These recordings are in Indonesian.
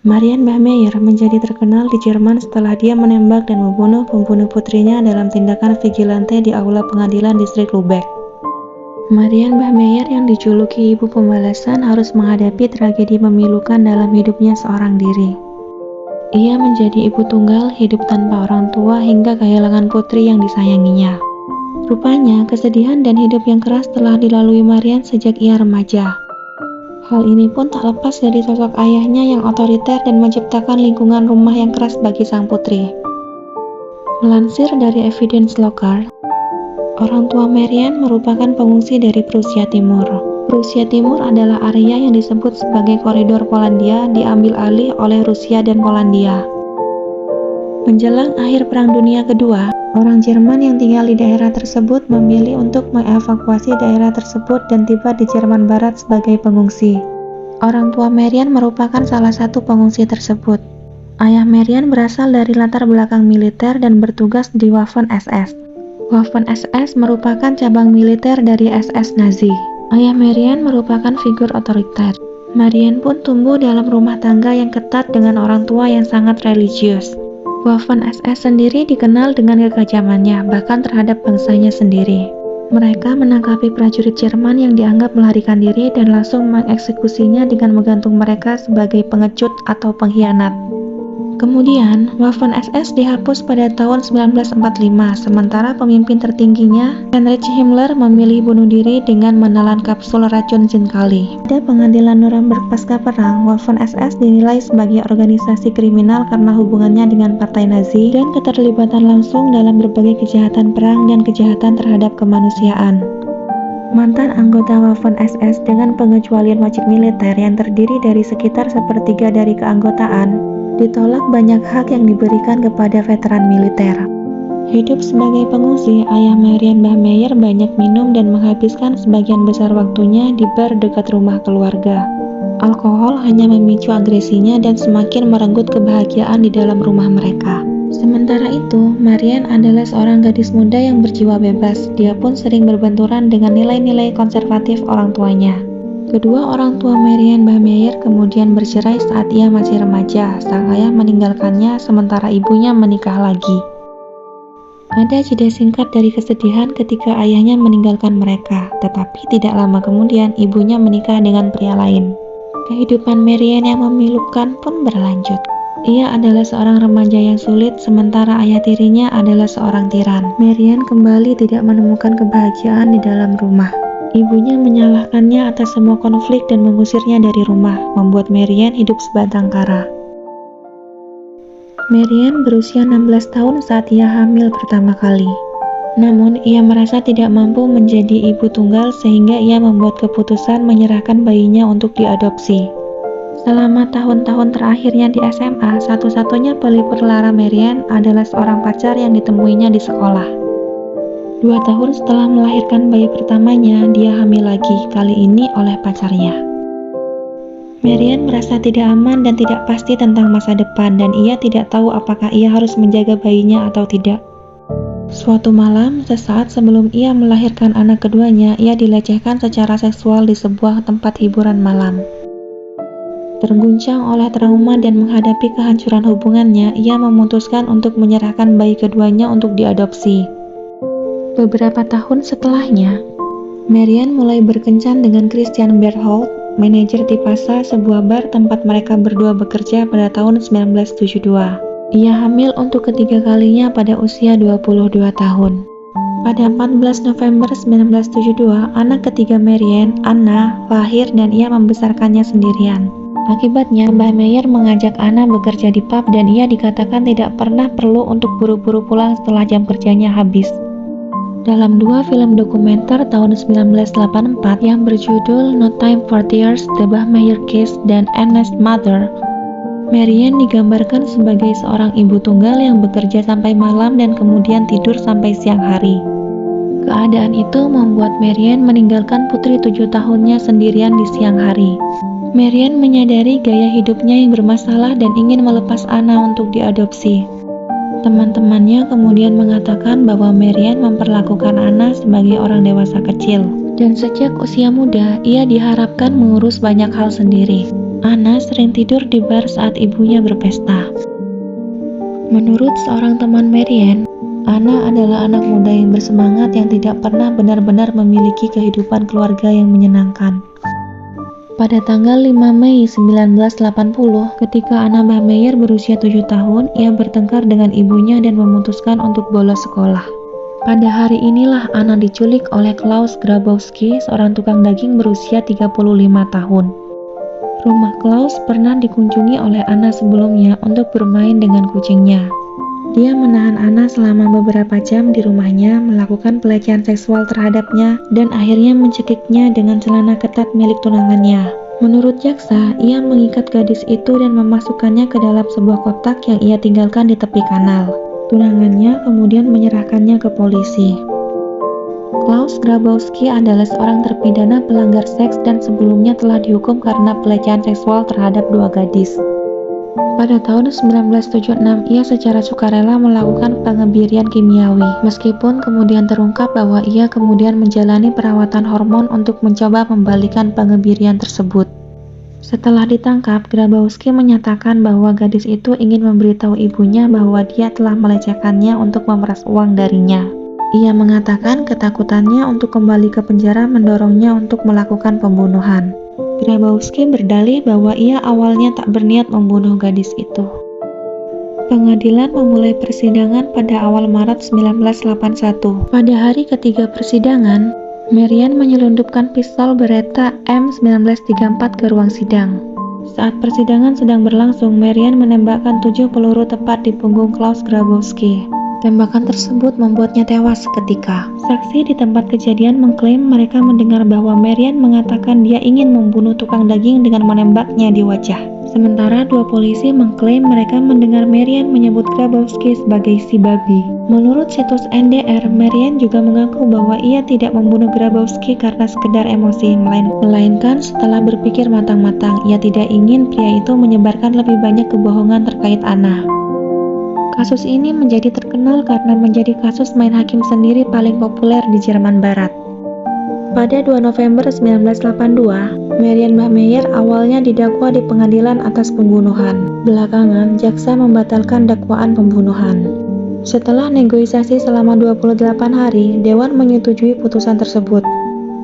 Marian Bahmeyer menjadi terkenal di Jerman setelah dia menembak dan membunuh pembunuh putrinya dalam tindakan vigilante di aula pengadilan distrik Lubeck. Marian Bahmeyer yang dijuluki ibu pembalasan harus menghadapi tragedi memilukan dalam hidupnya seorang diri. Ia menjadi ibu tunggal, hidup tanpa orang tua hingga kehilangan putri yang disayanginya. Rupanya, kesedihan dan hidup yang keras telah dilalui Marian sejak ia remaja. Hal ini pun tak lepas dari sosok ayahnya yang otoriter dan menciptakan lingkungan rumah yang keras bagi sang putri. Melansir dari Evidence Locker, orang tua Marian merupakan pengungsi dari Prusia Timur. Prusia Timur adalah area yang disebut sebagai koridor Polandia diambil alih oleh Rusia dan Polandia. Menjelang akhir Perang Dunia Kedua, orang Jerman yang tinggal di daerah tersebut memilih untuk mengevakuasi daerah tersebut dan tiba di Jerman Barat sebagai pengungsi. Orang tua Marian merupakan salah satu pengungsi tersebut. Ayah Marian berasal dari latar belakang militer dan bertugas di Waffen-SS. Waffen-SS merupakan cabang militer dari SS Nazi. Ayah Marian merupakan figur otoriter. Marian pun tumbuh dalam rumah tangga yang ketat dengan orang tua yang sangat religius. Waffen-SS sendiri dikenal dengan kekejamannya, bahkan terhadap bangsanya sendiri. Mereka menangkapi prajurit Jerman yang dianggap melarikan diri dan langsung mengeksekusinya dengan menggantung mereka sebagai pengecut atau pengkhianat. Kemudian, Waffen-SS dihapus pada tahun 1945, sementara pemimpin tertingginya, Heinrich Himmler, memilih bunuh diri dengan menelan kapsul racun Zinkali. Pada pengadilan Nuremberg pasca perang, Waffen-SS dinilai sebagai organisasi kriminal karena hubungannya dengan partai Nazi dan keterlibatan langsung dalam berbagai kejahatan perang dan kejahatan terhadap kemanusiaan. Mantan anggota Waffen-SS dengan pengecualian wajib militer yang terdiri dari sekitar sepertiga dari keanggotaan, ditolak banyak hak yang diberikan kepada veteran militer. Hidup sebagai pengungsi, ayah Marian Bahmeyer banyak minum dan menghabiskan sebagian besar waktunya di bar dekat rumah keluarga. Alkohol hanya memicu agresinya dan semakin merenggut kebahagiaan di dalam rumah mereka. Sementara itu, Marian adalah seorang gadis muda yang berjiwa bebas. Dia pun sering berbenturan dengan nilai-nilai konservatif orang tuanya. Kedua orang tua Marian Bahmeyer kemudian bercerai saat ia masih remaja. Sang ayah meninggalkannya sementara ibunya menikah lagi. Ada jeda singkat dari kesedihan ketika ayahnya meninggalkan mereka, tetapi tidak lama kemudian ibunya menikah dengan pria lain. Kehidupan Marian yang memilukan pun berlanjut. Ia adalah seorang remaja yang sulit, sementara ayah tirinya adalah seorang tiran. Marian kembali tidak menemukan kebahagiaan di dalam rumah. Ibunya menyalahkannya atas semua konflik dan mengusirnya dari rumah, membuat Marian hidup sebatang kara. Marian berusia 16 tahun saat ia hamil pertama kali. Namun, ia merasa tidak mampu menjadi ibu tunggal sehingga ia membuat keputusan menyerahkan bayinya untuk diadopsi. Selama tahun-tahun terakhirnya di SMA, satu-satunya pelipur lara Marian adalah seorang pacar yang ditemuinya di sekolah. 2 tahun setelah melahirkan bayi pertamanya, dia hamil lagi, kali ini oleh pacarnya. Marian merasa tidak aman dan tidak pasti tentang masa depan, dan ia tidak tahu apakah ia harus menjaga bayinya atau tidak. Suatu malam, sesaat sebelum ia melahirkan anak keduanya, ia dilecehkan secara seksual di sebuah tempat hiburan malam. Terguncang oleh trauma dan menghadapi kehancuran hubungannya, ia memutuskan untuk menyerahkan bayi keduanya untuk diadopsi. Beberapa tahun setelahnya, Marian mulai berkencan dengan Christian Berthold, manajer di Pasa, sebuah bar tempat mereka berdua bekerja pada tahun 1972. Ia hamil untuk ketiga kalinya pada usia 22 tahun. Pada 14 November 1972, anak ketiga Marian, Anna, lahir dan ia membesarkannya sendirian. Akibatnya, Bahmeyer mengajak Anna bekerja di pub dan ia dikatakan tidak pernah perlu untuk buru-buru pulang setelah jam kerjanya habis. Dalam 2 film dokumenter tahun 1984 yang berjudul No Time for Tears, The Bahmeyer Case, dan Anna's Mother, Marian digambarkan sebagai seorang ibu tunggal yang bekerja sampai malam dan kemudian tidur sampai siang hari. Keadaan itu membuat Marian meninggalkan putri 7 tahunnya sendirian di siang hari. Marian menyadari gaya hidupnya yang bermasalah dan ingin melepas Anna untuk diadopsi. Teman-temannya kemudian mengatakan bahwa Marian memperlakukan Anna sebagai orang dewasa kecil. Dan sejak usia muda, ia diharapkan mengurus banyak hal sendiri. Anna sering tidur di bar saat ibunya berpesta. Menurut seorang teman Marianne, Anna adalah anak muda yang bersemangat yang tidak pernah benar-benar memiliki kehidupan keluarga yang menyenangkan. Pada tanggal 5 Mei 1980, ketika Anna Bahmeyer berusia 7 tahun, ia bertengkar dengan ibunya dan memutuskan untuk bolos sekolah. Pada hari inilah Anna diculik oleh Klaus Grabowski, seorang tukang daging berusia 35 tahun. Rumah Klaus pernah dikunjungi oleh Anna sebelumnya untuk bermain dengan kucingnya. Dia menahan Anna selama beberapa jam di rumahnya, melakukan pelecehan seksual terhadapnya, dan akhirnya mencekiknya dengan celana ketat milik tunangannya. Menurut jaksa, ia mengikat gadis itu dan memasukkannya ke dalam sebuah kotak yang ia tinggalkan di tepi kanal. Tunangannya kemudian menyerahkannya ke polisi. Klaus Grabowski adalah seorang terpidana pelanggar seks dan sebelumnya telah dihukum karena pelecehan seksual terhadap 2 gadis. Pada tahun 1976, ia secara sukarela melakukan pengebirian kimiawi, meskipun kemudian terungkap bahwa ia kemudian menjalani perawatan hormon untuk mencoba membalikan pengebirian tersebut. Setelah ditangkap, Grabowski menyatakan bahwa gadis itu ingin memberitahu ibunya bahwa dia telah melecehkannya untuk memeras uang darinya. Ia mengatakan ketakutannya untuk kembali ke penjara mendorongnya untuk melakukan pembunuhan. Grabowski berdalih bahwa ia awalnya tak berniat membunuh gadis itu. Pengadilan memulai persidangan pada awal Maret 1981. Pada hari ketiga persidangan, Marianne menyelundupkan pistol Beretta M1934 ke ruang sidang. Saat persidangan sedang berlangsung, Marianne menembakkan 7 peluru tepat di punggung Klaus Grabowski. Tembakan tersebut membuatnya tewas seketika. Saksi di tempat kejadian mengklaim mereka mendengar bahwa Marianne mengatakan dia ingin membunuh tukang daging dengan menembaknya di wajah. Sementara 2 polisi mengklaim mereka mendengar Marianne menyebut Grabowski sebagai si babi. Menurut situs NDR, Marianne juga mengaku bahwa ia tidak membunuh Grabowski karena sekedar emosi, melainkan setelah berpikir matang-matang, ia tidak ingin pria itu menyebarkan lebih banyak kebohongan terkait Anna. Kasus ini menjadi terkenal karena menjadi kasus main hakim sendiri paling populer di Jerman Barat. Pada 2 November 1982, Marianne Bahmeyer awalnya didakwa di pengadilan atas pembunuhan. Belakangan, jaksa membatalkan dakwaan pembunuhan. Setelah negosiasi selama 28 hari, Dewan menyetujui putusan tersebut.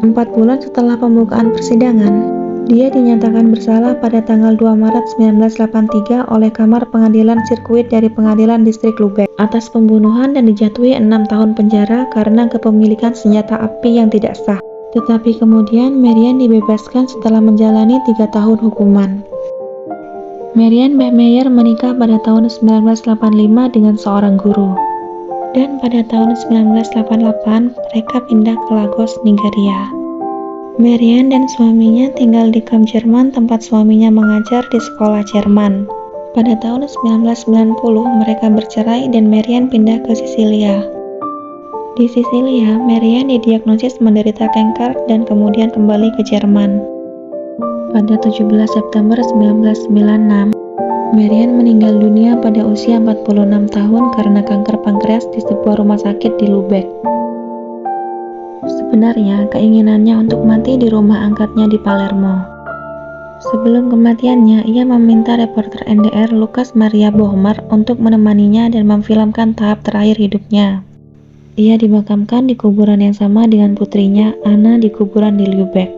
4 bulan setelah pembukaan persidangan, dia dinyatakan bersalah pada tanggal 2 Maret 1983 oleh Kamar Pengadilan Sirkuit dari Pengadilan Distrik Lubeck atas pembunuhan dan dijatuhi 6 tahun penjara karena kepemilikan senjata api yang tidak sah. Tetapi kemudian Marianne dibebaskan setelah menjalani 3 tahun hukuman. Marianne Bahmeyer menikah pada tahun 1985 dengan seorang guru. Dan pada tahun 1988 mereka pindah ke Lagos, Nigeria. Marianne dan suaminya tinggal di kamp Jerman tempat suaminya mengajar di sekolah Jerman. Pada tahun 1990 mereka bercerai dan Marianne pindah ke Sisilia. Di Sisilia, Marianne didiagnosis menderita kanker dan kemudian kembali ke Jerman. Pada 17 September 1996, Marianne meninggal dunia pada usia 46 tahun karena kanker pankreas di sebuah rumah sakit di Lubeck. Sebenarnya, keinginannya untuk mati di rumah angkatnya di Palermo. Sebelum kematiannya, ia meminta reporter NDR Lukas Maria Bohmer untuk menemaninya dan memfilmkan tahap terakhir hidupnya. Ia dimakamkan di kuburan yang sama dengan putrinya, Anna, di kuburan di Lübeck.